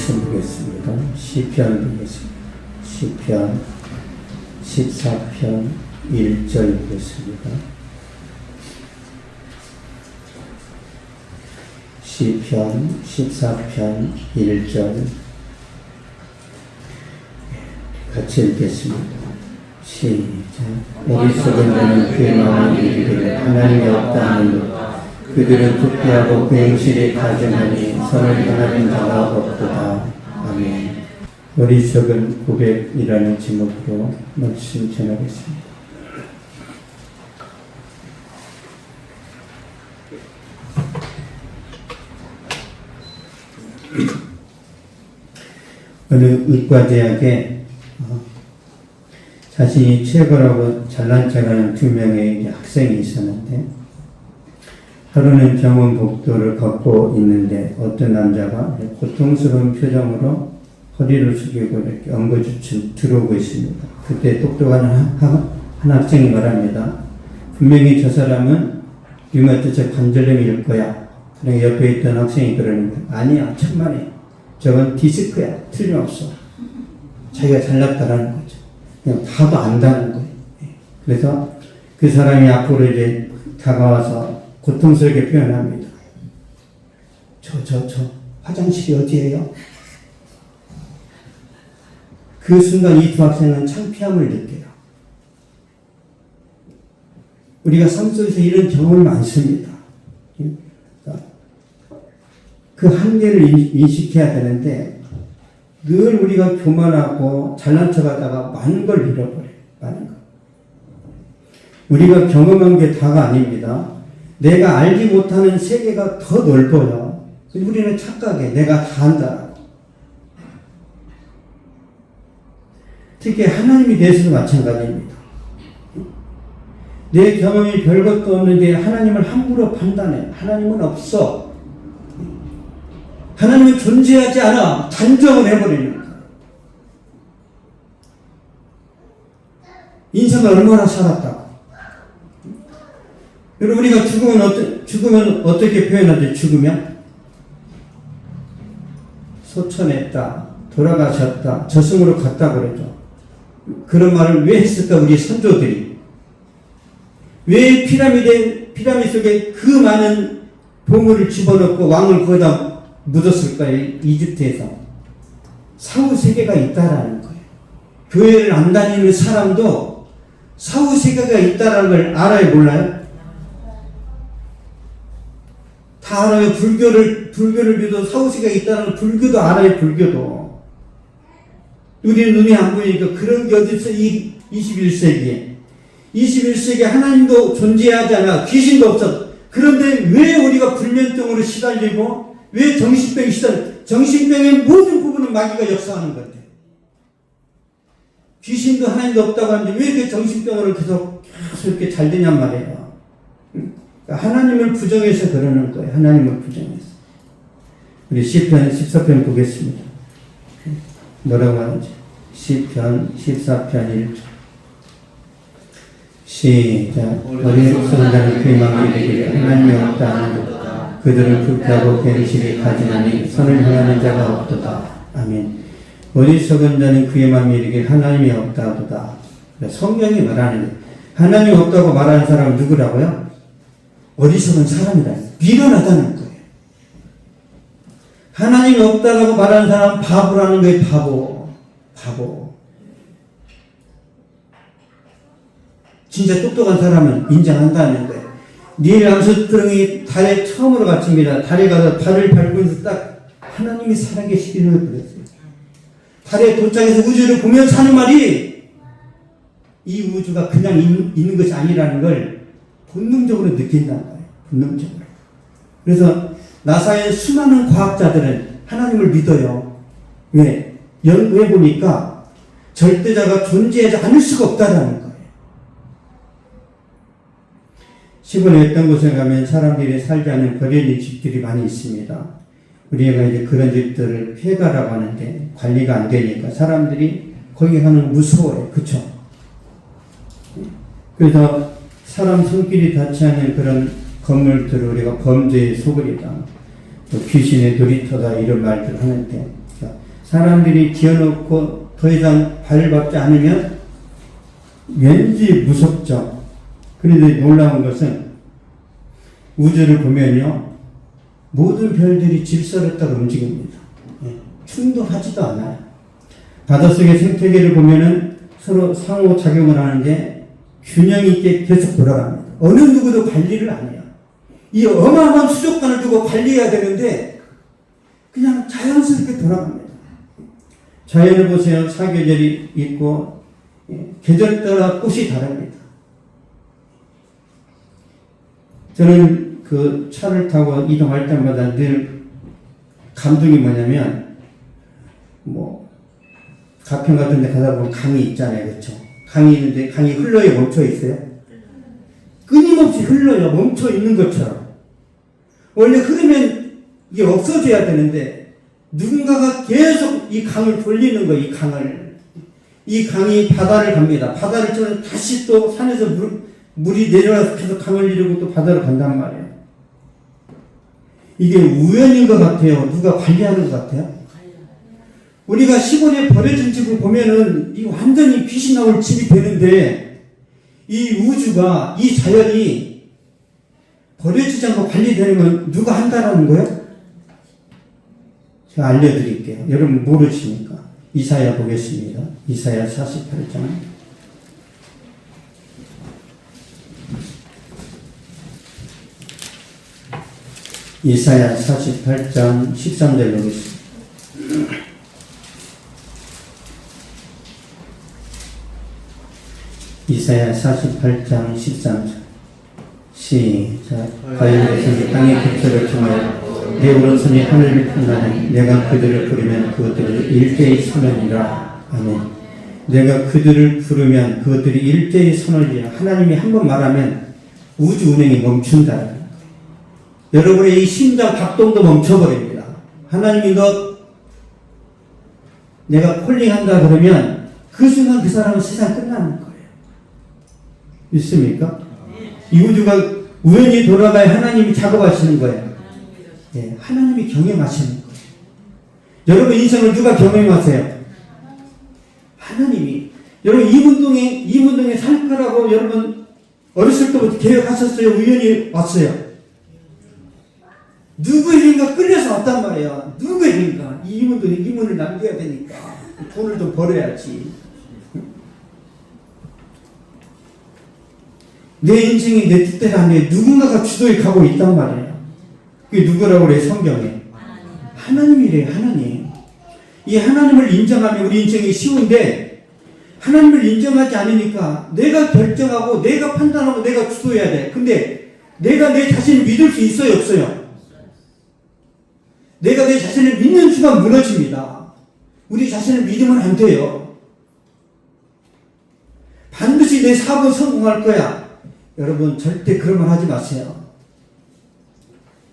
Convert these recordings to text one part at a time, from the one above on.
말씀 보겠습니다. 시편 보겠습니다. 시편 14편 1절 보겠습니다. 시편 14편 1절 같이 읽겠습니다. 시작. 어리석은 자는 그의 마음에 이르기를 하나님이 없다 하느니라. 그들은 부패하고 부행실에 가증하니 선을 행하는 자가 없도다. 아멘. 어리석은 고백이라는 제목으로 말씀 전하겠습니다. 어느 의과대학에 자신이 최고라고 잘난 척하는 2명의 학생이 있었는데, 하루는 병원 복도를 걷고 있는데 어떤 남자가 고통스러운 표정으로 허리를 숙이고 이렇게 엉거주춤 들어오고 있습니다. 그때 똑똑한 한 학생이 말합니다. 분명히 저 사람은 류마티적 관절염일 거야. 그러니 옆에 있던 학생이 그러는 거야. 아니야, 천만에. 저건 디스크야. 틀림없어. 자기가 잘났다라는 거죠. 그냥 다도 안다는 거예요. 그래서 그 사람이 앞으로 이제 다가와서 고통스럽게 표현합니다. 저 화장실이 어디예요? 그 순간 이 두 학생은 창피함을 느껴요. 우리가 삶 속에서 이런 경험이 많습니다. 그 한계를 인식해야 되는데, 늘 우리가 교만하고 잘난 척하다가 많은 걸 잃어버려요. 많은 거. 우리가 경험한 게 다가 아닙니다. 내가 알지 못하는 세계가 더 넓어요. 우리는 착각해. 내가 다 안다. 특히 하나님에 대해서도 마찬가지입니다. 내 경험이 별것도 없는데 하나님을 함부로 판단해. 하나님은 없어. 하나님은 존재하지 않아. 단정을 해버리는 거예요. 인생을 얼마나 살았다고. 여러분, 우리가 죽으면 어떻게 표현하죠? 죽으면? 소천했다. 돌아가셨다. 저승으로 갔다 그러죠. 그런 말을 왜 했을까? 우리 선조들이. 왜 피라미드 속에 그 많은 보물을 집어넣고 왕을 거기다 묻었을까요? 이집트에서. 사후세계가 있다라는 거예요. 교회를 안 다니는 사람도 사후세계가 있다라는 걸 알아요? 몰라요? 다 알아요. 불교를 믿어도 사후세계가 있다는 걸 불교도 알아요. 불교도. 우리는 눈이 안 보이니까 그런 게 어디 있어? 21세기에. 21세기에 하나님도 존재하지 않아. 귀신도 없어. 그런데 왜 우리가 불면증으로 시달리고, 왜 정신병이 정신병의 모든 부분은 마귀가 역사하는 것 같아요. 귀신도 하나님도 없다고 하는데 왜 그 정신병으로 계속 이렇게 잘 되냔 말이에요. 하나님을 부정해서 그러는 거예요. 하나님을 부정해서. 우리 시편 14편 보겠습니다. 뭐라고 하는지. 시편 14편 1절. 시작. 어리석은 자는 그의 마음에 이르기를 하나님이 없다 하는도다. 그들은 불쾌하고 갱실이 가증하니 선을 행하는 자가 없도다. 아멘. 어리석은 자는 그의 마음에 이르기를 하나님이 없다 하도다. 성경이 말하는 거예요. 하나님이 없다고 말하는 사람은 누구라고요? 어리석은 사람이다. 미련하다는 거예요. 하나님이 없다고 말하는 사람은 바보라는 거예요. 바보. 진짜 똑똑한 사람은 인정한다는 거예요. 닐 암스트롱이 달에 처음으로 갇힙니다. 달에 가서 달을 밟으면서 딱 하나님이 살아계시기를 그랬어요. 달에 도착해서 우주를 보면서 하는 말이, 이 우주가 그냥 있는 것이 아니라는 걸 본능적으로 느낀다는 거예요. 본능적으로. 그래서 나사의 수많은 과학자들은 하나님을 믿어요. 왜? 연구해 보니까 절대자가 존재하지 않을 수가 없다라는 거예요. 시골에 어떤 곳에 가면 사람들이 살지 않는 버려진 집들이 많이 있습니다. 우리가 이제 그런 집들을 폐가라고 하는데 관리가 안 되니까 사람들이 거기 가는 무서워요. 그쵸? 그래서 사람 손길이 닿지 않는 그런 건물들을 우리가 범죄의 소굴이다, 또 귀신의 놀이터다, 이런 말들을 하는데, 사람들이 지어놓고 더 이상 발을 밟지 않으면 왠지 무섭죠. 그런데 놀라운 것은 우주를 보면요, 모든 별들이 질서를 따라 움직입니다. 충돌하지도 않아요. 바닷속의 생태계를 보면은 서로 상호작용을 하는데 균형 있게 계속 돌아갑니다. 어느 누구도 관리를 안 해요. 이 어마어마한 수족관을 두고 관리해야 되는데 그냥 자연스럽게 돌아갑니다. 자연을 보세요. 사계절이 있고 계절 따라 꽃이 다릅니다. 저는 그 차를 타고 이동할 때마다 늘 감동이 뭐냐면, 가평 같은 데 가다 보면 강이 있잖아요. 그렇죠? 강이 있는데 강이 흘러요? 멈춰 있어요? 끊임없이 흘러요. 멈춰 있는 것처럼. 원래 흐르면 이게 없어져야 되는데 누군가가 계속 이 강을 돌리는 거예요. 이 강을. 이 강이 바다를 갑니다. 바다를 저는 다시 또 산에서 물이 내려와서 계속 강을 이루고 또 바다로 간단 말이에요. 이게 우연인 것 같아요? 누가 관리하는 것 같아요? 우리가 시골에 버려진 집을 보면은 이 완전히 빛이 나올 집이 되는데, 이 우주가, 이 자연이 버려지지 않고 관리되는 건 누가 한다는 거예요? 제가 알려드릴게요. 여러분 모르시니까. 이사야 보겠습니다. 이사야 48장. 이사야 48장 13절 보겠습니다. 이사야 48장 13절. 시작. 과연 백성이 땅의 객처를 청하여 내 오른손이 하늘을 편하니 내가 그들을 부르면 그것들을 일제히 선언이라. 아멘. 내가 그들을 부르면 그것들이 일제히 선언이라. 하나님이 한번 말하면 우주 운행이 멈춘다는 거예요. 여러분의 이 심장 박동도 멈춰버립니다. 하나님이 내가 콜링한다 그러면 그 순간 그 사람은 세상 끝나는 거예요. 있습니까? 이 우주가 우연히 돌아가야 하나님이 작업하시는 거예요. 예, 하나님이 경영하시는 거예요. 여러분 인생을 누가 경영하세요? 하나님이. 여러분 이문동에 살 거라고 여러분 어렸을 때부터 계획하셨어요? 우연히 왔어요? 누구에게인가 끌려서 왔단 말이에요. 누구에게인가. 이문동에 이문을 남겨야 되니까 돈을 좀 벌어야지. 내 인생이 내 뜻대로 안 돼. 누군가가 주도해 가고 있단 말이에요. 그게 누구라고 그래요? 성경에. 하나님이래요. 하나님. 이 하나님을 인정하면 우리 인생이 쉬운데, 하나님을 인정하지 않으니까 내가 결정하고 내가 판단하고 내가 주도해야 돼. 근데 내가 내 자신을 믿을 수 있어요? 없어요? 내가 내 자신을 믿는 순간 무너집니다. 우리 자신을 믿으면 안 돼요. 반드시 내 사업은 성공할 거야. 여러분 절대 그런 말 하지 마세요.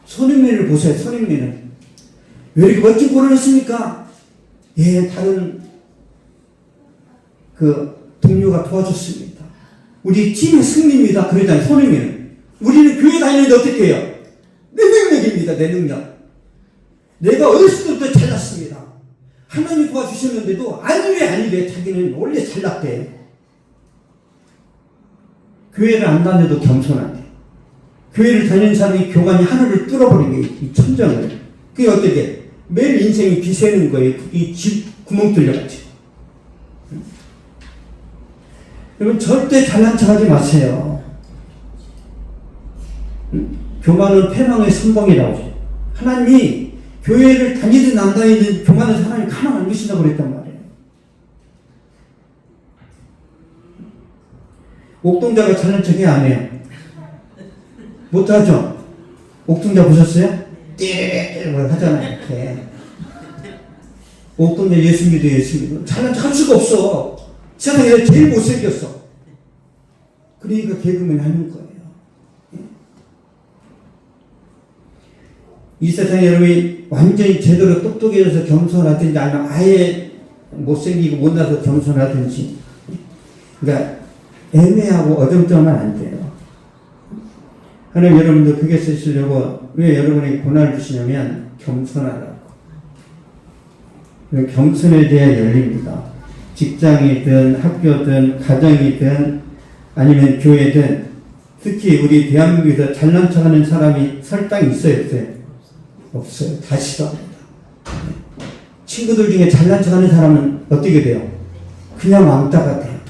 손흥민을 보세요. 손흥민을 왜 이렇게 멋진 골을 넣습니까? 예, 다른 그 동료가 도와줬습니다. 우리 팀의 승리입니다. 그러잖아요. 손흥민은. 우리는 교회 다니는데 어떻게 해요? 내 능력입니다. 내 능력. 내가 어렸을 때부터 잘났습니다. 하나님이 도와주셨는데도 아니래. 자기는 원래 잘났대. 교회를 안 다녀도 겸손하대. 교회를 다니는 사람이 교관이 하늘을 뚫어버린 게 이 천정을. 그게 어떻게? 매일 인생이 비새는 거예요. 이 집 구멍 뚫려가지고. 여러분 절대 잘난 척하지 마세요. 교만은 패망의 선봉이라고. 하나님이 교회를 다니든 안 다니든 교만한 사람이 가만 안 계신다고 그랬단 말이에요. 옥동자가 잘난 척해 안 해요? 못하죠? 옥동자 보셨어요? 띠리리리 하잖아요. 이렇게. 옥동자 예수 믿어. 잘난 척 할 수가 없어. 세상에 제일 못생겼어. 그러니까 개그맨 하는 거예요. 이 세상에 여러분이 완전히 제대로 똑똑해져서 겸손하든지 아니면 아예 못생기고 못나서 겸손하든지, 그러니까 애매하고 어정쩡하면 안 돼요. 하나님 여러분도 그게 쓰시려고 왜 여러분에게 고난을 주시냐면 겸손하라고. 겸손에 대해 열립니다. 직장이든 학교든 가정이든 아니면 교회든 특히 우리 대한민국에서 잘난 척하는 사람이 설탕 있어요, 없어요? 없어요. 다 싫어합니다. 친구들 중에 잘난 척하는 사람은 어떻게 돼요? 그냥 왕따가 돼요.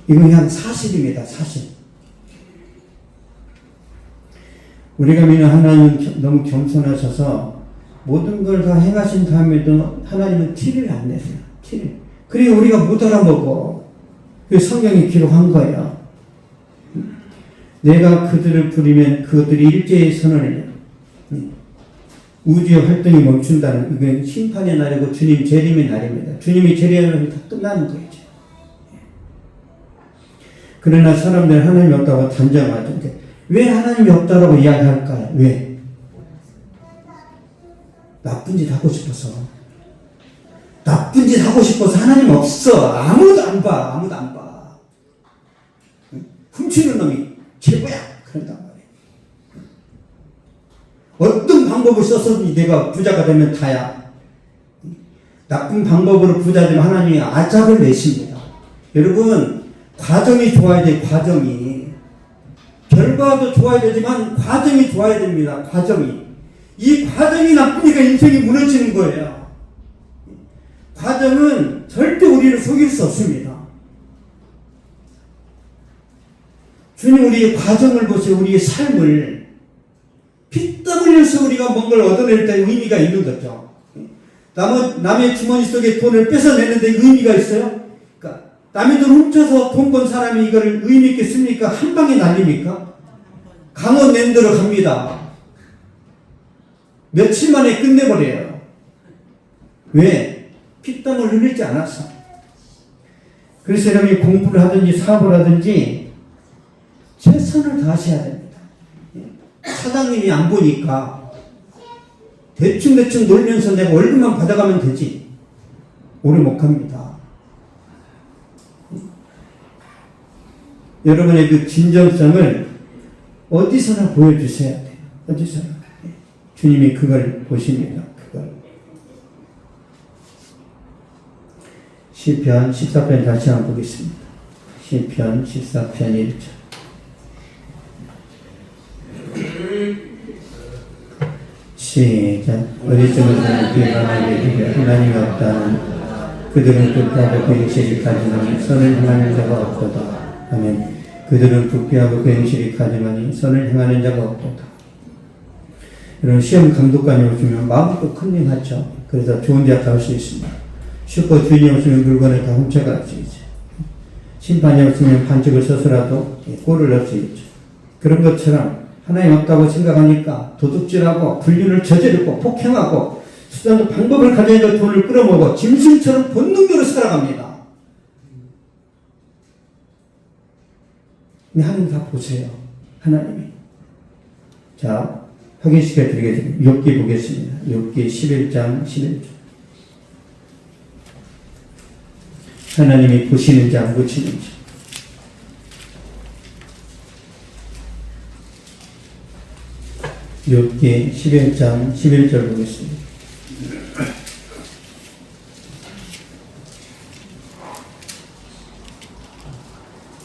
이건 그냥 사실입니다. 사실. 우리가 믿는 하나님은 너무 겸손하셔서 모든 걸 다 행하신 다음에도 하나님은 티를 안 내세요. 티를. 그리고 우리가 못 알아보고 그 성경이 기록한 거예요. 내가 그들을 부리면 그들이 일제히 선언을 해요. 우주의 활동이 멈춘다는 이건 심판의 날이고 주님 재림의 날입니다. 주님이 재림하면 다 끝나는 거예요. 그러나 사람들은 하나님이 없다고 단정하죠. 왜 하나님이 없다고 이야기할까요? 왜? 나쁜 짓 하고 싶어서. 나쁜 짓 하고 싶어서 하나님 없어. 아무도 안 봐. 아무도 안 봐. 훔치는 놈이 최고야. 그런단 말이에요. 어떤 방법을 써서든지 내가 부자가 되면 다야. 나쁜 방법으로 부자 되면 하나님이 아작을 내십니다. 여러분, 과정이 좋아야 돼, 과정이. 결과도 좋아야 되지만 과정이 좋아야 됩니다. 과정이. 이 과정이 나쁘니까 인생이 무너지는 거예요. 과정은 절대 우리를 속일 수 없습니다. 주님 우리의 과정을 보세요. 우리의 삶을. 피땀 흘려서 우리가 뭔가를 얻어낼 때 의미가 있는 거죠. 남의 주머니 속에 돈을 뺏어내는데 의미가 있어요? 그러니까 남의 돈 훔쳐서 돈 번 사람이 이거를 의미 있게 씁니까? 한 방에 날립니까? 강원랜드로 갑니다. 며칠 만에 끝내버려요. 왜? 피땀을 흘리지 않았어. 그래서 여러분이 공부를 하든지 사업을 하든지 최선을 다하셔야 됩니다. 사장님이 안 보니까 대충 놀면서 내가 월급만 받아가면 되지. 오래 못 갑니다. 여러분의 그 진정성을 어디서나 보여주셔야 돼요. 어디서나. 주님이 그걸 보십니다. 그걸. 시편 14편 다시 한번 보겠습니다. 시편 14편 1절. 시작. 어리석은 비방하게 하나님이 없다는 그들은 부패하고 그 행실이 가지나니 선을 행하는 자가 없도다. 아멘. 그들은 부패하고 그 행실이 가지나니 선을 행하는 자가 없도다. 이런 시험 강도관이 오시면 마음도 컨닝하죠. 그래서 좋은 대학 갈 수 있습니다. 슈퍼 주인이 오시면 물건을 다 훔쳐갈 수 있죠. 심판이 없으면 반칙을 써서라도 골을 넣을 수 있죠. 그런 것처럼 하나님 없다고 생각하니까 도둑질하고 불륜을 저지르고 폭행하고 수단도 방법을 가져야 돈을 끌어모으고 짐승처럼 본능대로 살아갑니다. 근데 하나님 다 보세요. 하나님이. 자, 확인시켜 드리겠습니다. 욥기 보겠습니다. 욥기 11장 11절. 하나님이 보시는지 안 보시는지. 욥기 11장 11절 보겠습니다.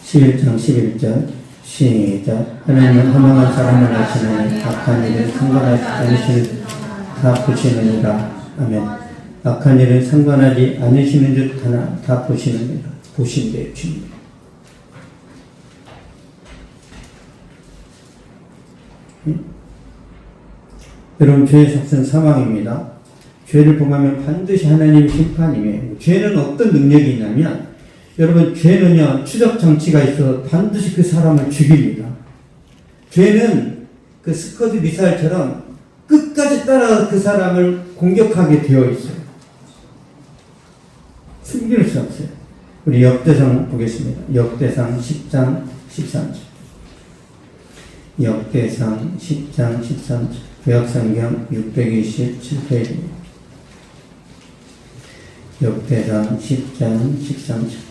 (11장 11절) 시작. 하나님은 허망한 사람을 하시나니 악한 일은 상관하지 않으시는 다 보시느니라. 아멘. 악한 일은 상관하지 않으시는 듯 하나 다 보시느니라. 보신대 주님. 여러분, 죄의 속성 사망입니다. 죄를 범하면 반드시 하나님의 심판이에요. 죄는 어떤 능력이 있냐면, 여러분, 죄는요, 추적 장치가 있어서 반드시 그 사람을 죽입니다. 죄는 그 스커드 미사일처럼 끝까지 따라 그 사람을 공격하게 되어 있어요. 숨길 수 없어요. 우리 역대상 보겠습니다. 역대상 10장 13절. 역대상 10장 13절. 구약성경 627페이지입니다. 역대상 10장 13절.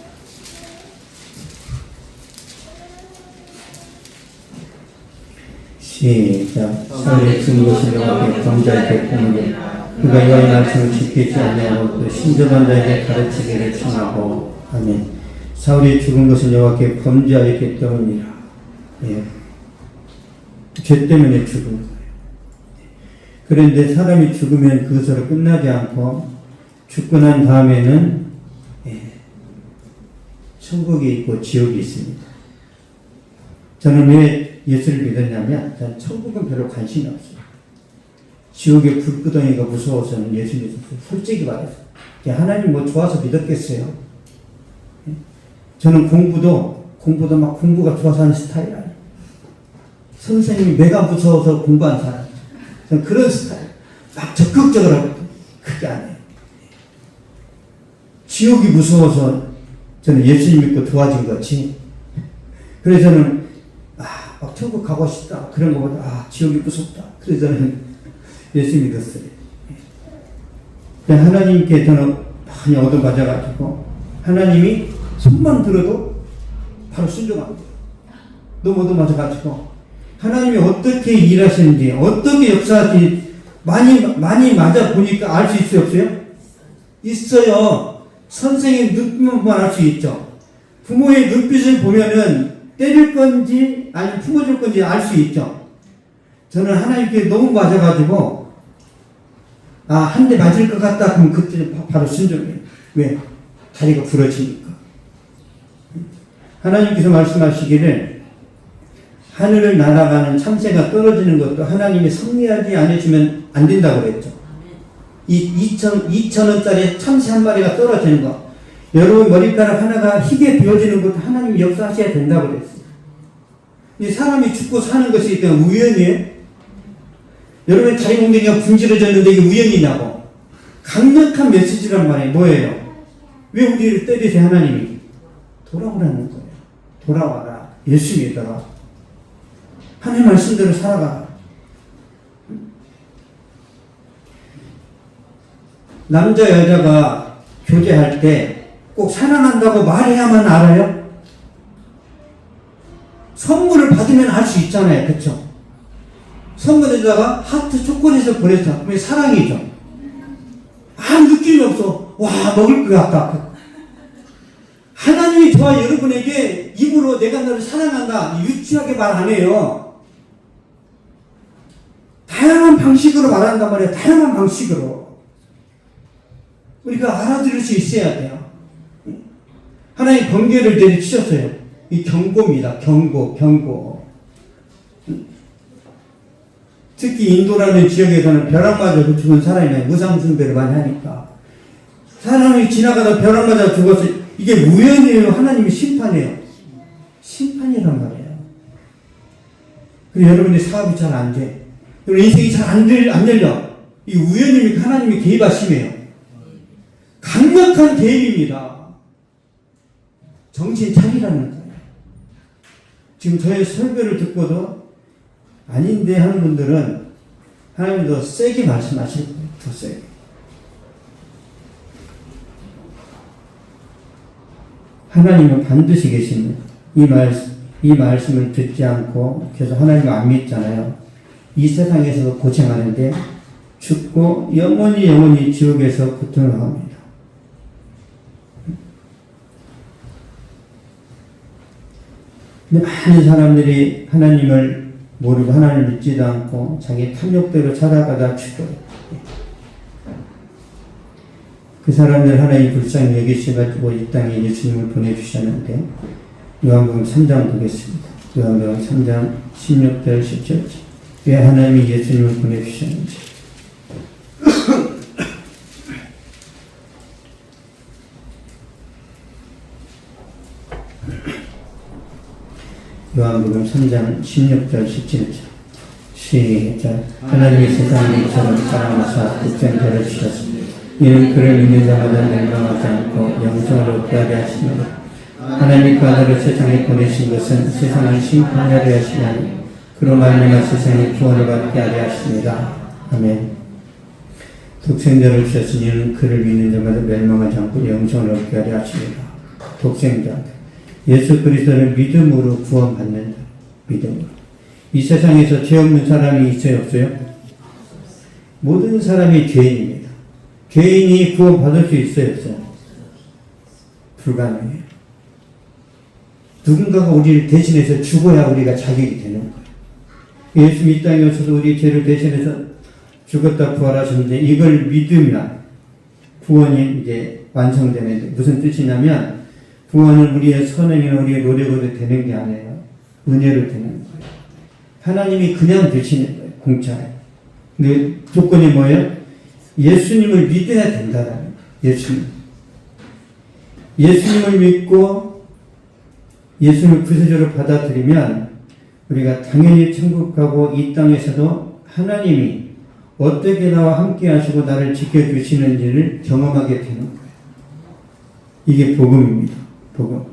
시작. 사울이 죽은 것을 여호와께 범죄하게 보니 그가 여호와의 말씀을 지키지 아니하고 또 신접한 자에게 가르치기를 청하고. 아멘. 사울이 죽은 것을 여호와께 범죄하였기 때문이라. 예. 죄 때문에 죽은 거예요. 그런데 사람이 죽으면 그것으로 끝나지 않고 죽고 난 다음에는 천국이 있고 지옥이 있습니다. 저는 왜 예수를 믿었냐면 저는 천국은 별로 관심이 없어요. 지옥의 불구덩이가 무서워서는 예수 믿었어요. 솔직히 말해서. 하나님 뭐 좋아서 믿었겠어요. 저는 공부도 막 공부가 좋아서 하는 스타일 아니에요. 선생님이 내가 무서워서 공부한 사람. 저는 그런 스타일. 막 적극적으로 하거든요. 그게 아니에요. 지옥이 무서워서 저는 예수님 믿고 도와진 거지. 그래서 저는 막 천국 가고 싶다. 그런 것보다 지옥이 무섭다. 그래서 저는 예수 믿었어요. 하나님께 저는 많이 얻어맞아가지고 하나님이 손만 들어도 바로 순종합니다. 너무 얻어맞아가지고 하나님이 어떻게 일하시는지 어떻게 역사하는지 많이 맞아 보니까 알 수 있어요? 없어요? 있어요. 선생님 눈빛만 보면 알 수 있죠. 부모의 눈빛을 보면은 때릴 건지 아니면 품어줄 건지 알 수 있죠. 저는 하나님께 너무 맞아가지고 한 대 맞을 것 같다 그럼 그때 바로 순종해요. 왜? 다리가 부러지니까. 하나님께서 말씀하시기를 하늘을 날아가는 참새가 떨어지는 것도 하나님이 섭리하지 않으시면 안 된다고 그랬죠. 이 2,000원짜리 참새 한 마리가 떨어지는 거. 여러분 머리카락 하나가 희게 비워지는 것도 하나님이 역사하셔야 된다고 그랬어요. 근데 사람이 죽고 사는 것이 일단 우연이에요. 여러분 다리 몽둥이가 분질러졌는데 이게 우연이냐고. 강력한 메시지란 말이에요. 뭐예요? 왜 우리를 때리세요 하나님이? 돌아오라는 거예요. 돌아와라. 예수 믿어라. 하나님 말씀대로 살아가라. 남자 여자가 교제할 때 꼭 사랑한다고 말해야만 알아요? 선물을 받으면 알 수 있잖아요. 그쵸? 선물에다가 하트 초콜릿을 보냈어. 그게 사랑이죠. 느낌이 없어. 와, 먹을 것 같다. 하나님이 저와 여러분에게 입으로 내가 너를 사랑한다. 유치하게 말 안 해요. 다양한 방식으로 말한단 말이에요. 다양한 방식으로. 우리가 알아들을 수 있어야 돼요. 하나님 번개를 내리치셨어요. 이 경고입니다. 경고. 특히 인도라는 지역에서는 벼락 맞아 죽은 사람이 무상숭배를 많이 하니까 사람이 지나가다 벼락 맞아 죽었어. 이게 우연이에요? 하나님이 심판이에요? 심판이란 말이에요. 그리고 여러분의 사업이 잘 안 돼. 여러분 인생이 잘 안 열려. 이게 우연입니까? 하나님이 개입하심이에요. 강력한 개입입니다. 정신 차리라는 거예요. 지금 저의 설교를 듣고도 아닌데 하는 분들은 하나님이 더 세게 말씀하실 거예요. 더 세게. 하나님은 반드시 계십니다. 이 말씀을 듣지 않고 계속 하나님을 안 믿잖아요. 이 세상에서도 고생하는데 죽고 영원히 지옥에서 고통을 합니다. 근데 많은 사람들이 하나님을 모르고 하나님을 믿지도 않고 자기 탐욕대로 살아가다 죽어요. 그 사람들 하나님 불쌍히 여기셔가지고 이 땅에 예수님을 보내주셨는데 요한복음 3장 보겠습니다. 요한복음 3장 16절 17절 왜 하나님이 예수님을 보내주셨는지. 요한복음 3장 16절 17절 시작. 하나님이 세상을 이처럼 사랑하사 독생자를 주셨습니다. 이는 그를 믿는 자마다 멸망하지 않고 영생을 얻게 하려 하십니다. 하나님이 그 아들을 세상에 보내신 것은 세상을 심판하려 하심이 아니요 그로 말미암아 세상이 구원을 받게 하려 하십니다. 아멘. 독생자를 주셨으니 이는 그를 믿는 자마다 멸망하지 않고 영생을 얻게 하려 하십니다. 독생자 예수 그리스도를 믿음으로 구원받는 자. 믿음으로. 이 세상에서 죄 없는 사람이 있어요, 없어요? 모든 사람이 죄인입니다. 죄인이 구원받을 수 있어요, 없어요? 불가능해요. 누군가가 우리를 대신해서 죽어야 우리가 자격이 되는 거예요. 예수님 이 땅에 오셔서 우리 죄를 대신해서 죽었다 부활하셨는데 이걸 믿으면 구원이 이제 완성되는데 무슨 뜻이냐면 구원은 우리의 선행이나 우리의 노력으로 되는 게 아니에요. 은혜로 되는 거예요. 하나님이 그냥 되시는 거예요. 공짜에. 근데 조건이 뭐예요? 예수님을 믿어야 된다는 거예요. 예수님을 믿고 예수님을 구세주로 받아들이면 우리가 당연히 천국 가고 이 땅에서도 하나님이 어떻게 나와 함께 하시고 나를 지켜주시는지를 경험하게 되는 거예요. 이게 복음입니다. 복음.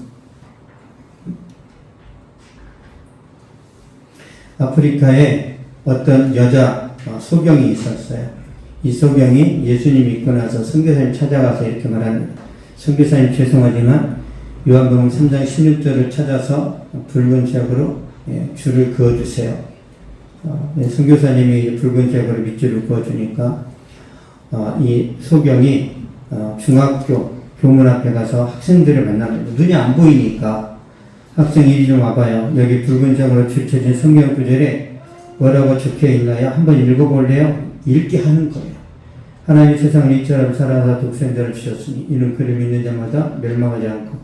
아프리카에 어떤 여자 소경이 있었어요. 이 소경이 예수님 믿고 나서 선교사님 찾아가서 이렇게 말합니다. 선교사님 죄송하지만 요한복음 3장 16절을 찾아서 붉은 색으로 줄을 그어주세요. 선교사님이 붉은 색으로 밑줄을 그어주니까 이 소경이 중학교 교문 앞에 가서 학생들을 만납니다. 눈이 안 보이니까 학생 이리 좀 와봐요. 여기 붉은색으로 줄쳐진 성경 구절에 뭐라고 적혀있나요? 한번 읽어볼래요? 읽게 하는 거예요. 하나님이 세상을 이처럼 사랑하사 독생자를 주셨으니 이는 그를 믿는 자마다 멸망하지 않고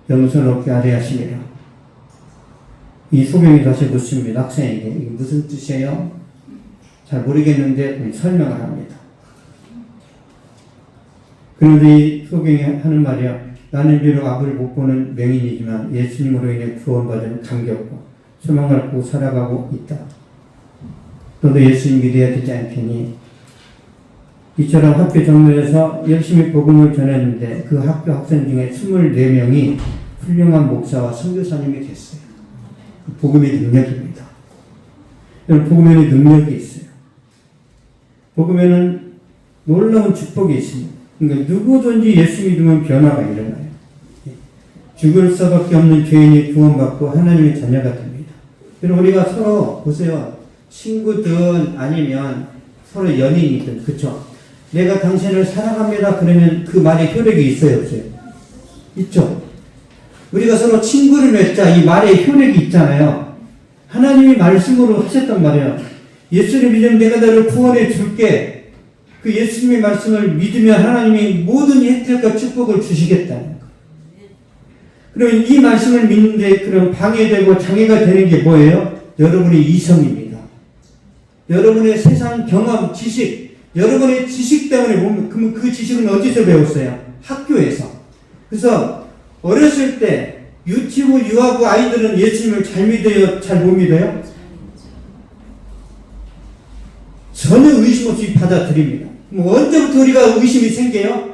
영생 얻게 하려 하시니라. 이 소경이 다시 묻습니다. 학생에게 이게 무슨 뜻이에요? 잘 모르겠는데 설명을 합니다. 그런데 이 소경이 하는 말이야. 나는 비록 앞을 못 보는 맹인이지만 예수님으로 인해 구원받은 감격과 소망을 갖고 살아가고 있다. 너도 예수님 믿어야 되지 않겠니? 이처럼 학교 정문에서 열심히 복음을 전했는데 그 학교 학생 중에 24명이 훌륭한 목사와 선교사님이 됐어요. 복음의 능력입니다. 여러분, 복음에는 능력이 있어요. 복음에는 놀라운 축복이 있습니다. 그러니까 누구든지 예수 믿으면 변화가 일어나요. 죽을 수밖에 없는 죄인이 구원받고 하나님의 자녀가 됩니다. 그리고 우리가 서로 보세요. 친구든 아니면 서로 연인이든 그쵸? 내가 당신을 사랑합니다. 그러면 그 말에 효력이 있어요, 없어요? 있죠. 우리가 서로 친구를 맺자 이 말에 효력이 있잖아요. 하나님이 말씀으로 하셨단 말이에요. 예수를 믿으면 내가 너를 구원해 줄게. 그 예수님의 말씀을 믿으면 하나님이 모든 혜택과 축복을 주시겠다는 거예요. 그러면 이 말씀을 믿는데 그럼 방해되고 장애가 되는 게 뭐예요? 여러분의 이성입니다. 여러분의 세상 경험, 지식, 여러분의 지식 때문에 보면 그럼 그 지식은 어디서 배웠어요? 학교에서. 그래서 어렸을 때 유치부, 유아부 아이들은 예수님을 잘 믿어요? 잘 못 믿어요? 전혀 의심 없이 받아들입니다. 뭐 언제부터 우리가 의심이 생겨요?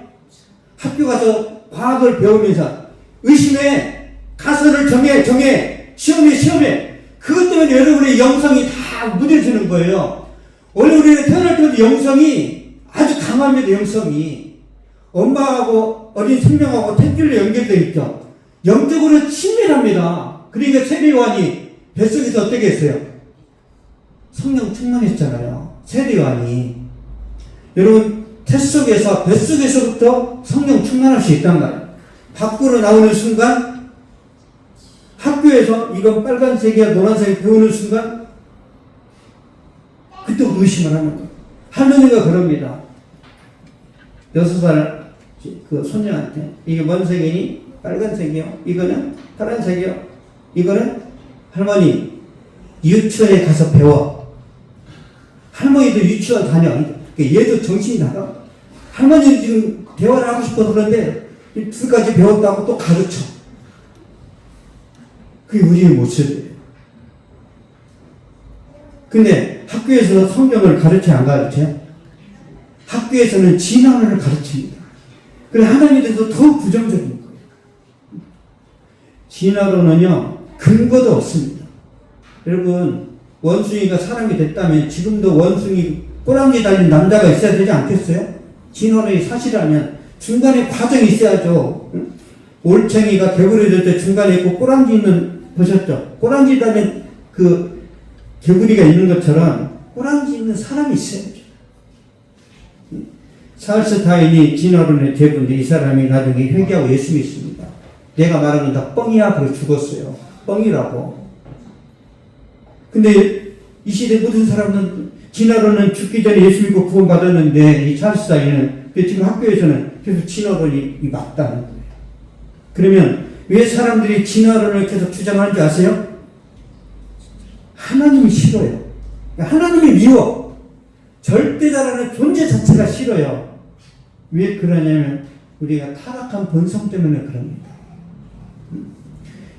학교 가서 과학을 배우면서 의심해, 가설을 정해, 시험해. 그것 때문에 여러분의 영성이 다 무뎌지는 거예요. 원래 우리는 태어날 때부터 영성이 아주 강합니다. 영성이 엄마하고 어린 생명하고 택길로 연결되어 있죠. 영적으로 친밀합니다. 그러니까 세례요한이 뱃속에서 어떻게 했어요? 성령 충만했잖아요. 세례요한이. 여러분 뱃속에서부터 성령 충만할 수 있단 말이에요. 밖으로 나오는 순간 학교에서 이건 빨간색이야 노란색 배우는 순간 그때 의심을 하는 거예요. 할머니가 그럽니다. 6살 그 손녀한테 이게 뭔 색이니? 빨간색이요. 이거는 파란색이요. 이거는 할머니 유치원에 가서 배워. 할머니도 유치원 다녀. 얘도 정신이 나가. 할머니는 지금 대화를 하고 싶어서 그런데 이 2가지 배웠다고 또 가르쳐. 그게 우리의 모습이에요. 근데 학교에서 성경을 가르쳐 안 가르쳐요? 학교에서는 진화론을 가르칩니다. 그래 하나님에 대해서 더 부정적인 거예요. 진화론은요 근거도 없습니다. 여러분 원숭이가 사람이 됐다면 지금도 원숭이 꼬랑지 달린 남자가 있어야 되지 않겠어요? 진화론이 사실이라면 중간에 과정이 있어야죠. 올챙이가 개구리 될 때 중간에 있고 꼬랑지 있는 보셨죠? 꼬랑지 달린 그 개구리가 있는 것처럼 꼬랑지 있는 사람이 있어야죠. 찰스타인이 진화론의 대부인데 이 사람이 나중에 회개하고 예수 믿습니다. 내가 말하는 건 다 뻥이야. 그러고 죽었어요. 뻥이라고. 근데 이 시대 모든 사람은 진화론은 죽기 전에 예수 믿고 구원받았는데 이 찰스타인은 지금 학교에서는 계속 진화론이 맞다는 거예요. 그러면 왜 사람들이 진화론을 계속 주장하는지 아세요? 하나님이 싫어요. 하나님이 미워. 절대자라는 존재 자체가 싫어요. 왜 그러냐면 우리가 타락한 본성 때문에 그럽니다.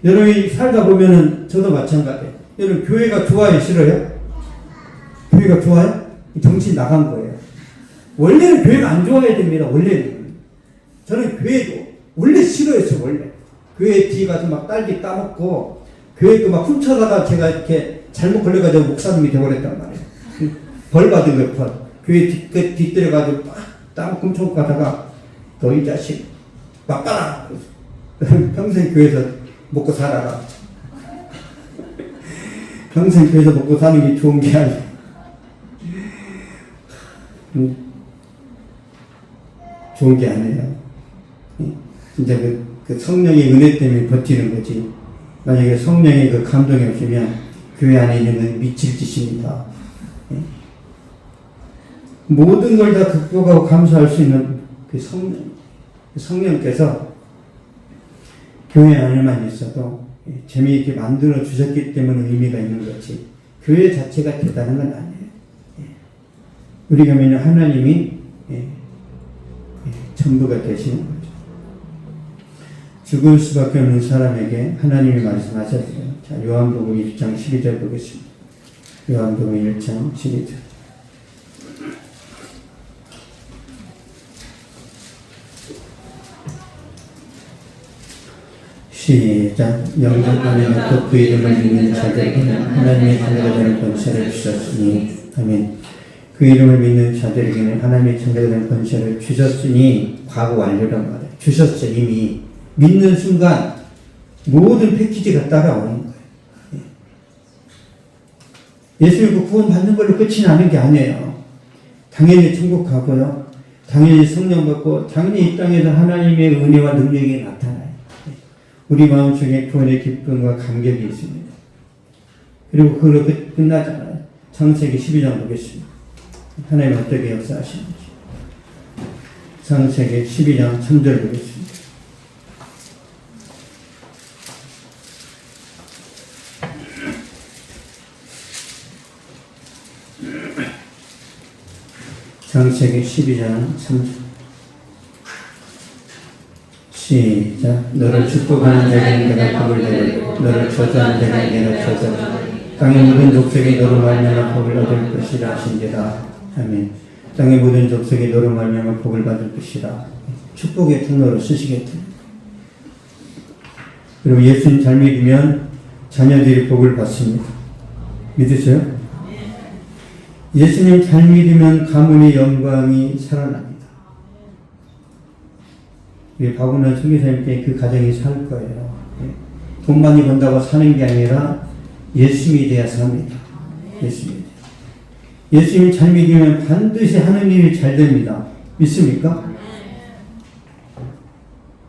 여러분이 살다 보면은 저도 마찬가지예요. 여러분 교회가 좋아요? 싫어요? 교회가 좋아요? 정신 나간 거예요. 원래는 교회가 안 좋아야 됩니다. 원래는. 저는 교회도 원래 싫어했어요. 원래. 교회 뒤에 가서 막 딸기 따먹고 교회 그 막 훔쳐다가 제가 이렇게 잘못 걸려가지고 목사님이 되어버렸단 말이에요. 벌 받은 거예요. 벌. 교회 뒤뜰에가지고 막 따먹고 훔쳐고 가다가 너 이 자식 막 따라. 평생 교회에서 먹고 살아라. 평생 교회에서 먹고 사는 게 좋은 게 아니에요. 좋은 게 아니에요. 진짜 그 성령의 은혜 때문에 버티는 거지. 만약에 성령의 그 감동이 없으면 교회 안에 있는 건 미칠 짓입니다. 모든 걸 다 극복하고 감수할 수 있는 그 성령께서 교회 안에만 있어도 재미있게 만들어 주셨기 때문에 의미가 있는 거지. 교회 자체가 대단한 건 아니에요. 우리가 믿는 하나님이 전부가 되시는 거죠. 죽을 수밖에 없는 사람에게 하나님이 말씀하셨어요. 자, 요한복음 1장 12절 보겠습니다. 요한복음 1장 12절. 시작. 영접 안에 놓고 그 이름을 믿는 자들에게는 하나님의 자녀가 되는 권세를 주셨으니. 아멘. 그 이름을 믿는 자들에게는 하나님의 자녀가 되는 권세를 주셨으니. 과거 완료란 말이에요. 주셨어요. 이미. 믿는 순간 모든 패키지가 따라오는 거예요. 예수 믿고 구원 받는 걸로 끝이 나는 게 아니에요. 당연히 천국 가고요. 당연히 성령 받고 당연히 이 땅에서 하나님의 은혜와 능력이 나타나요. 우리 마음속에 구원의 기쁨과 감격이 있습니다. 그리고 그걸로 끝나잖아요. 창세기 12장 보겠습니다. 하나님 어떻게 역사하시는지. 창세기 12장 3절 보겠습니다. 창세기 12장 3절. 시작. 너를 축복하는 자에게 내가 복을 내리고 너를 저주하는 자에게 내가 저주하리라. 땅의 모든 족속이 너로 말미암아 복을 얻을 것이라 하신지라. 아멘. 땅의 모든 족속이 너로 말미암아 복을 받을 것이라. 축복의 통로로 쓰시겠다. 그리고 예수님 잘 믿으면 자녀들이 복을 받습니다. 믿으세요? 예수님 잘 믿으면 가문의 영광이 살아납니다. 우리 박은환 선교사님께 그 가정이 살 거예요. 돈 많이 번다고 사는 게 아니라 예수 믿어야 삽니다. 예수 믿어야. 예수님 잘 믿으면 반드시 하는 일이 잘 됩니다. 믿습니까?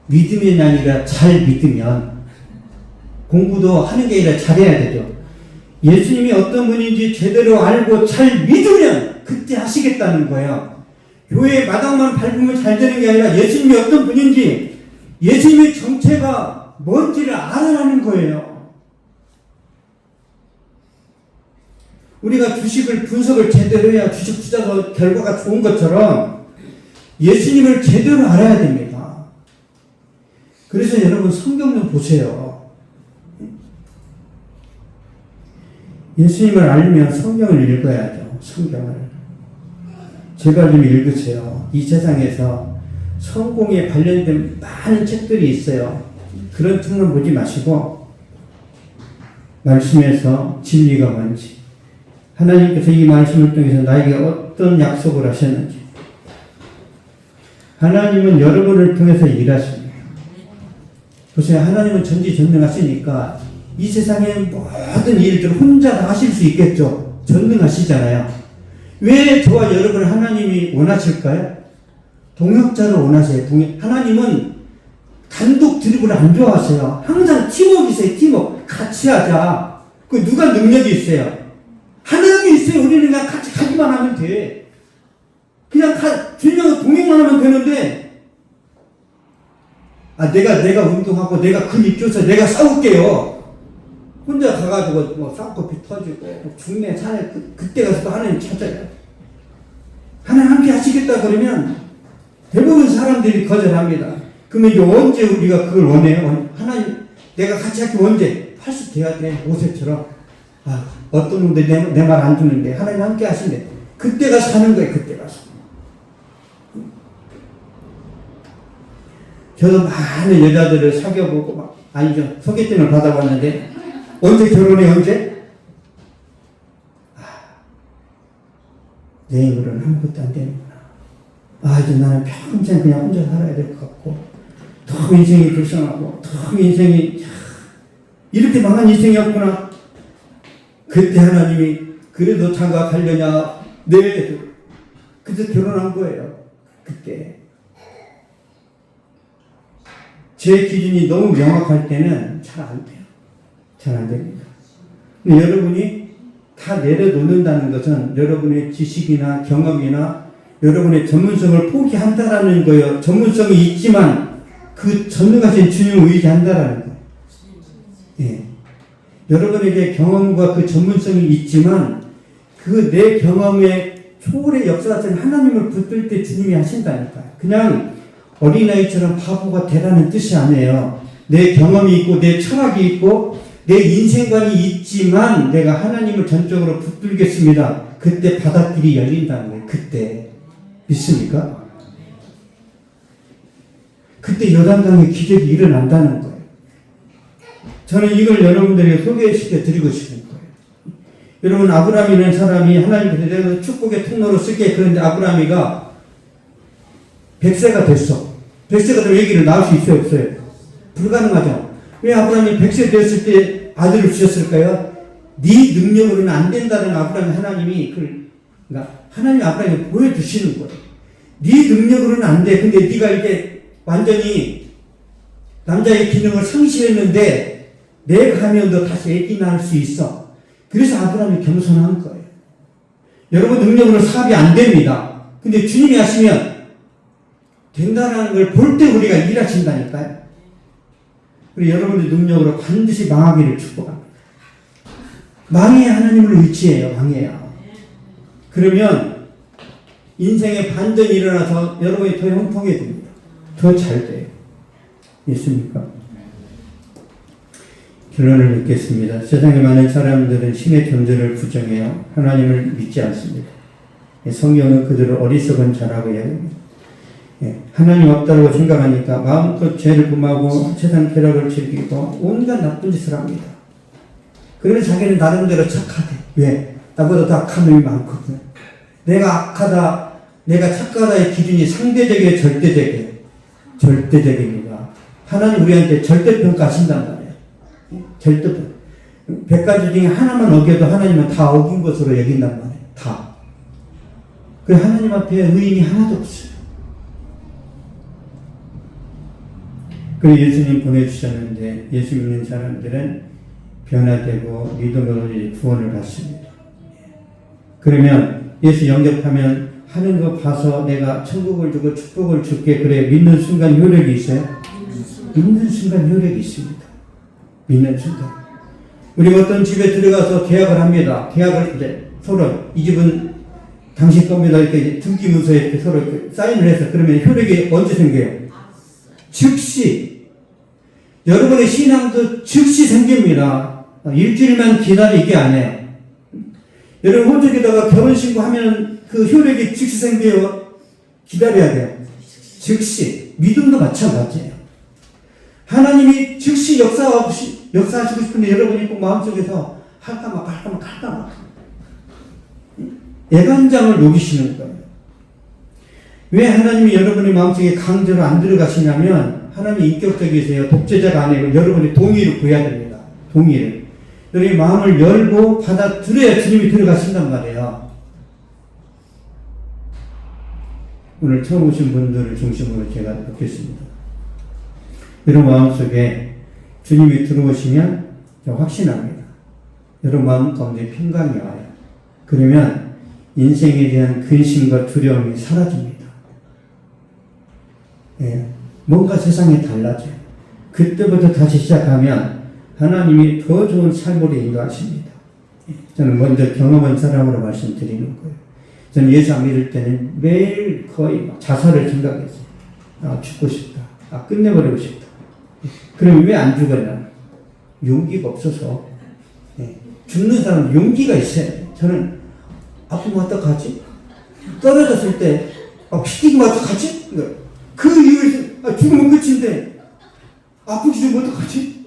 믿으면 아니라 잘 믿으면 공부도 하는 게 아니라 잘해야 되죠. 예수님이 어떤 분인지 제대로 알고 잘 믿으면 그때 하시겠다는 거예요. 교회 마당만 밟으면 잘 되는 게 아니라 예수님이 어떤 분인지 예수님의 정체가 뭔지를 알아라는 거예요. 우리가 주식을 분석을 제대로 해야 주식 투자도 결과가 좋은 것처럼 예수님을 제대로 알아야 됩니다. 그래서 여러분 성경 좀 보세요. 예수님을 알면 성경을 읽어야죠. 성경을. 제발 좀 읽으세요. 이 세상에서 성공에 관련된 많은 책들이 있어요. 그런 책만 보지 마시고 말씀에서 진리가 뭔지, 하나님께서 이 말씀을 통해서 나에게 어떤 약속을 하셨는지, 하나님은 여러분을 통해서 일하십니다. 보세요. 하나님은 전지전능하시니까 이 세상의 모든 일들을 혼자 다 하실 수 있겠죠. 전능하시잖아요. 왜 저와 여러분을 하나님이 원하실까요? 동역자를 원하세요. 하나님은 단독 드리블을 안 좋아하세요. 항상 팀워크이세요. 팀워크. 같이 하자. 그 누가 능력이 있어요? 하나님이 있어요. 우리는 그냥 같이 가기만 하면 돼. 그냥 주님하고 동행만 하면 되는데, 내가 운동하고 내가 근육 껴서 내가 싸울게요. 혼자 가가지고 뭐 쌍꺼풀 터지고 중내 산에 그때 가서 또 하나님 찾아요. 하나님 함께 하시겠다 그러면 대부분 사람들이 거절합니다. 그러면 이제 언제 우리가 그걸 원해요? 하나님 내가 같이 할게 언제? 80 돼야 돼. 모세처럼. 어떤 놈들 내 말 안 듣는데 하나님 함께 하신대. 그때 가서 하는 거예요. 그때 가서. 저도 많은 여자들을 사귀어보고 소개팅을 받아봤는데 언제 결혼해? 언제? 내 힘으로는 아무것도 안 되는구나. 이제 나는 평생 그냥 혼자 살아야 될 것 같고 너무 인생이 불쌍하고 너무 인생이 이렇게 망한 인생이었구나. 그때 하나님이 그래도 장가가려냐? 네. 그래서 결혼한 거예요. 그때. 제 기준이 너무 명확할 때는 잘 안 돼요. 잘 안 됩니다. 근데 여러분이 다 내려놓는다는 것은 여러분의 지식이나 경험이나 여러분의 전문성을 포기한다라는 거예요. 전문성이 있지만 그 전능하신 주님을 의지한다라는 거예요. 예. 여러분에게 경험과 그 전문성이 있지만 그 내 경험의 초월의 역사 같은 하나님을 붙들 때 주님이 하신다니까요. 그냥 어린아이처럼 바보가 되라는 뜻이 아니에요. 내 경험이 있고 내 철학이 있고 내 인생관이 있지만 내가 하나님을 전적으로 붙들겠습니다. 그때 바닷길이 열린다는 거예요. 그때. 믿습니까? 그때 요단강의 기적이 일어난다는 거예요. 저는 이걸 여러분들에게 소개시켜 드리고 싶은 거예요. 여러분, 아브라함이라는 사람이 하나님께서 내가 축복의 통로로 쓸게. 그런데 아브라함이가 100세가 됐어. 100세가 되면 얘기를 낳을 수 있어요? 없어요? 불가능하죠. 왜 아브라함이 100세 되었을 때 아들을 주셨을까요? 네 능력으로는 안 된다는 아브라함 하나님이 그러니까 하나님 아브라함이 보여주시는 거예요. 네 능력으로는 안 돼. 근데 네가 이제 완전히 남자의 기능을 상실했는데 내가 하면 너 다시 애기 낳을 수 있어. 그래서 아브라함이 겸손한 거예요. 여러분 능력으로 사업이 안 됩니다. 근데 주님이 하시면 된다는 걸 볼 때 우리가 일하신다니까요. 그리고 여러분의 능력으로 반드시 망하기를 축복합니다. 망해야 하나님을 의지해요. 망해야. 그러면 인생의 반전이 일어나서 여러분이 더 형통해집니다. 더 잘 돼요. 있습니까? 결론을 맺겠습니다. 세상에 많은 사람들은 신의 존재를 부정해요. 하나님을 믿지 않습니다. 성경은 그들을 어리석은 자라고 이야기합니다. 하나님 없다고 생각하니까 마음껏 죄를 범하고 세상 쾌락을 즐기고 온갖 나쁜 짓을 합니다. 그러면 자기는 나름대로 착하대. 왜? 나보다 더 악한 놈이 많거든. 내가 악하다, 내가 착하다의 기준이 상대적이에요, 절대적이에요? 절대적입니다. 하나님 우리한테 절대평가 하신단 말이에요. 절대평가. 100가지 중에 하나만 어겨도 하나님은 다 어긴 것으로 여긴단 말이에요. 다. 그래서 하나님 앞에 의인이 하나도 없어요. 그리고 예수님 보내주셨는데 예수 믿는 사람들은 변화되고 믿음으로 구원을 받습니다. 그러면 예수 영접하면 하는 거 봐서 내가 천국을 주고 축복을 줄게. 그래 믿는 순간 효력이 있어요? 믿는 순간 효력이 있습니다. 믿는 순간. 우리 어떤 집에 들어가서 계약을 합니다. 계약을 이제 서로 이 집은 당신 겁니다. 이렇게 등기 문서에 이렇게 서로 이렇게 사인을 해서 그러면 효력이 언제 생겨요? 즉시. 여러분의 신앙도 즉시 생깁니다. 일주일만 기다리게 안 해요. 여러분 호적에다가 결혼신고하면 그 효력이 즉시 생겨요. 기다려야 돼요. 즉시. 믿음도 마찬가지예요. 하나님이 즉시 역사하시고 싶은데 여러분이 꼭 마음속에서 할까 말까 애간장을 녹이시는 거예요. 왜 하나님이 여러분의 마음속에 강제로 안 들어가시냐면 하나님이 인격적이세요. 독재자가 아니고 여러분의 동의를 구해야 됩니다. 동의를. 여러분이 마음을 열고 받아들여야 주님이 들어가신단 말이에요. 오늘 처음 오신 분들을 중심으로 제가 묻겠습니다. 여러분 마음속에 주님이 들어오시면 확신합니다. 여러분 마음 가운데 평강이 와요. 그러면 인생에 대한 근심과 두려움이 사라집니다. 예, 뭔가 세상이 달라져요. 그때부터 다시 시작하면 하나님이 더 좋은 삶으로 인도하십니다. 예, 저는 먼저 경험한 사람으로 말씀드리는 거예요. 저는 예수 안 믿을 때는 매일 거의 자살을 생각했어요. 아, 죽고 싶다. 아, 끝내버리고 싶다. 예, 그럼 왜 안 죽었나? 용기가 없어서. 예, 죽는 사람은 용기가 있어야 돼요. 저는 아프면 어떡하지? 떨어졌을 때 휘튀기면 어떡하지? 그 이유에서 죽으면 끝인데 아프기 좀 어떡하지?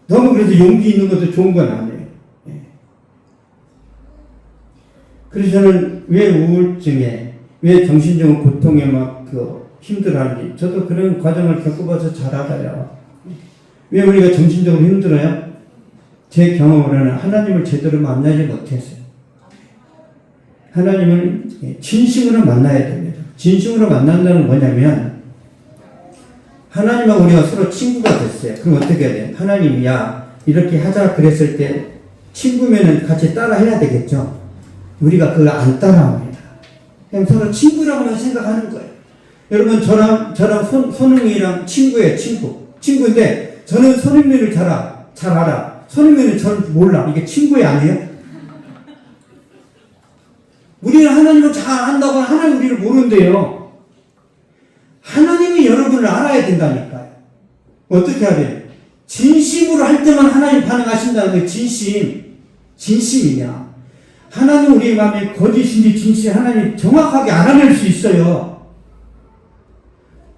너무 그래서 용기 있는 것도 좋은 건 아니에요. 예. 그래서 저는 왜 우울증에, 왜 정신적인 고통에 막 힘들어하는지, 저도 그런 과정을 겪어봐서 잘 알아요. 왜 우리가 정신적으로 힘들어요? 제 경험으로는 하나님을 제대로 만나지 못했어요. 하나님을 진심으로 만나야 됩니다. 진심으로 만난다는 뭐냐면, 하나님하고 우리가 서로 친구가 됐어요. 그럼 어떻게 해야 돼요? 하나님이 야, 이렇게 하자 그랬을 때 친구면은 같이 따라 해야 되겠죠? 우리가 그걸 안 따라합니다. 그냥 서로 친구라고만 생각하는 거예요. 여러분, 저랑 손흥민이랑 친구예요, 친구인데, 저는 손흥민을 잘 알아. 손흥민은 저를 몰라. 이게 친구야, 아니에요? 우리는 하나님을 잘 안다고 하나님 우리를 모른대요. 하나님이 여러분을 알아야 된다니까요. 어떻게 해야 돼요? 진심으로 할 때만 하나님 반응하신다는 거예요. 진심이냐. 하나님 우리의 마음에 거짓인지 진실 하나님 정확하게 알아낼 수 있어요.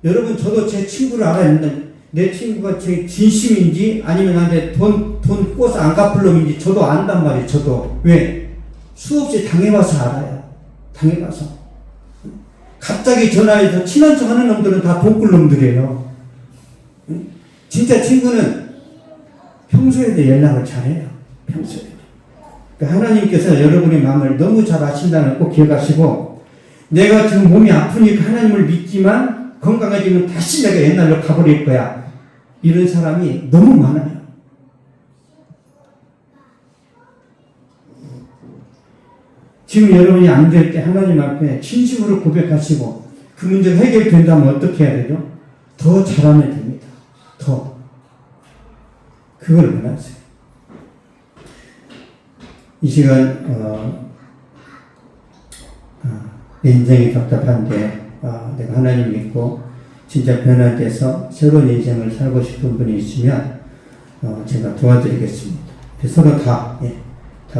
여러분, 저도 제 친구를 알아야 된다. 내 친구가 제 진심인지 아니면 나한테 돈 꿔서 안 갚을 놈인지 저도 안단 말이에요. 저도. 왜? 수없이 당해봐서 알아요. 당해봐서. 갑자기 전화해서 친한 척 하는 놈들은 다 돈꿀 놈들이에요. 진짜 친구는 평소에도 연락을 잘해요. 평소에. 그러니까 하나님께서 여러분의 마음을 너무 잘 아신다는 걸 꼭 기억하시고, 내가 지금 몸이 아프니까 하나님을 믿지만 건강해지면 다시 내가 옛날로 가버릴 거야. 이런 사람이 너무 많아요. 지금 여러분이 안 될 때 하나님 앞에 진심으로 고백하시고 그 문제가 해결된다면 어떻게 해야 되죠? 더 잘하면 됩니다. 더. 그걸 원하세요. 이 시간 내 인생이 답답한데 내가 하나님 믿고 진짜 변화돼서 새로운 인생을 살고 싶은 분이 있으면 제가 도와드리겠습니다. 서로 다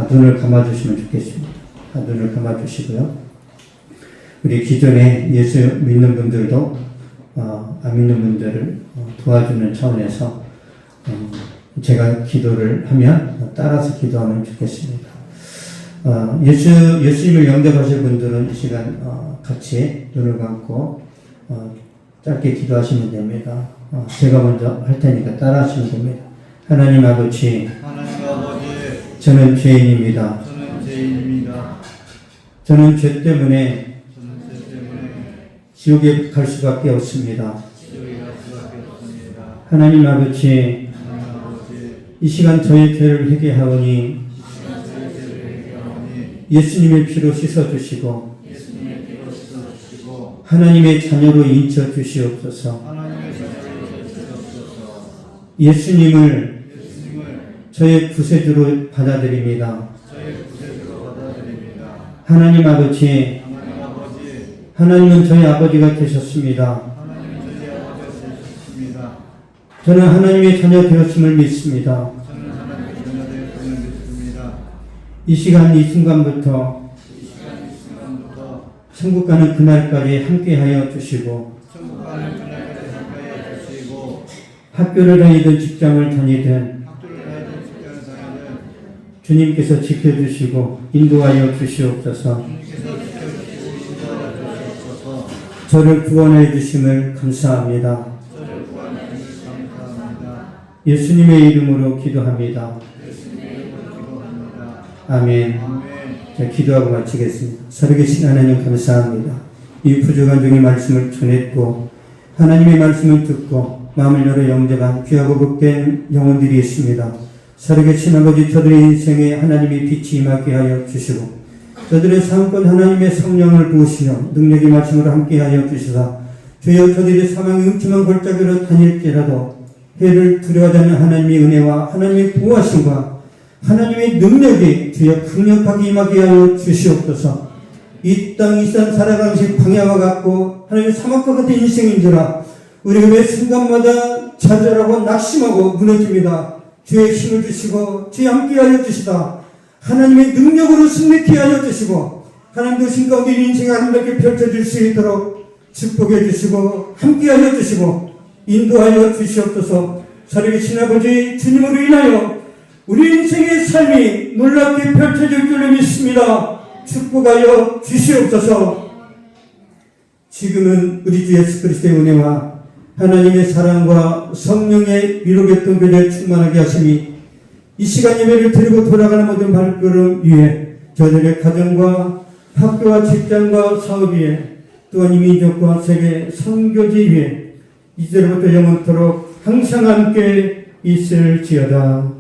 눈을 감아주시면 좋겠습니다. 다 눈을 감아주시고요. 우리 기존에 예수 믿는 분들도 안 믿는 분들을 도와주는 차원에서 제가 기도를 하면 따라서 기도하면 좋겠습니다. 예수님을 영접하실 분들은 이 시간 같이 눈을 감고 짧게 기도하시면 됩니다. 제가 먼저 할 테니까 따라하시면 됩니다. 하나님 아버지, 저는 죄인입니다. 저는 죄 때문에 지옥에 갈 수밖에 없습니다. 하나님 아버지, 이 시간 저의 죄를 회개하오니 예수님의 피로 씻어주시고 하나님의 자녀로 인쳐주시옵소서. 예수님을 저의 구세주로 받아들입니다. 하나님 아버지, 하나님은 저희 아버지가 되셨습니다. 저는 하나님의 자녀 되었음을 믿습니다. 이 시간 이 순간부터 천국 가는 그날까지 함께하여 주시고 학교를 다니든 직장을 다니든 주님께서 지켜주시고 인도하여 주시옵소서. 저를 구원해 주심을 감사합니다. 예수님의 이름으로 기도합니다. 아멘. 자, 기도하고 마치겠습니다. 살아계신 하나님 감사합니다. 이 부족한 종의 말씀을 전했고 하나님의 말씀을 듣고 마음을 열어 영접한 귀하고 복된 영혼들이 있습니다. 살아계신 아버지, 저들의 인생에 하나님의 빛이 임하게 하여 주시고 저들의 삶권 하나님의 성령을 부으시며 능력의 말씀으로 함께 하여 주시사 주여 저들의 사망의 음침한 골짜기로 다닐지라도 해를 두려워하지 않는 하나님의 은혜와 하나님의 보호하심과 하나님의 능력이 주여 강력하게 임하게 하여 주시옵소서. 이 땅 이 산 살아가는 시 광야와 같고 하나님의 사막과 같은 인생인지라 우리가 매 순간마다 좌절하고 낙심하고 무너집니다. 주의 힘을 주시고 주의 함께하여 주시다. 하나님의 능력으로 승리케 하여 주시고 하나님 도신 가운데 인생을 아름답게 펼쳐줄 수 있도록 축복해 주시고 함께하여 주시고 인도하여 주시옵소서. 살아계신 아버지, 주님으로 인하여 우리 인생의 삶이 놀랍게 펼쳐질 줄로 믿습니다. 축복하여 주시옵소서. 지금은 우리 주 예수 그리스도의 은혜와 하나님의 사랑과 성령의 위로교통 교제에 충만하게 하심이 이 시간 예배를 드리고 돌아가는 모든 발걸음 위에 저들의 가정과 학교와 직장과 사업 위에 또한 이 민족과 세계 선교지 위에 이제부터 영원토록 항상 함께 있을지어다.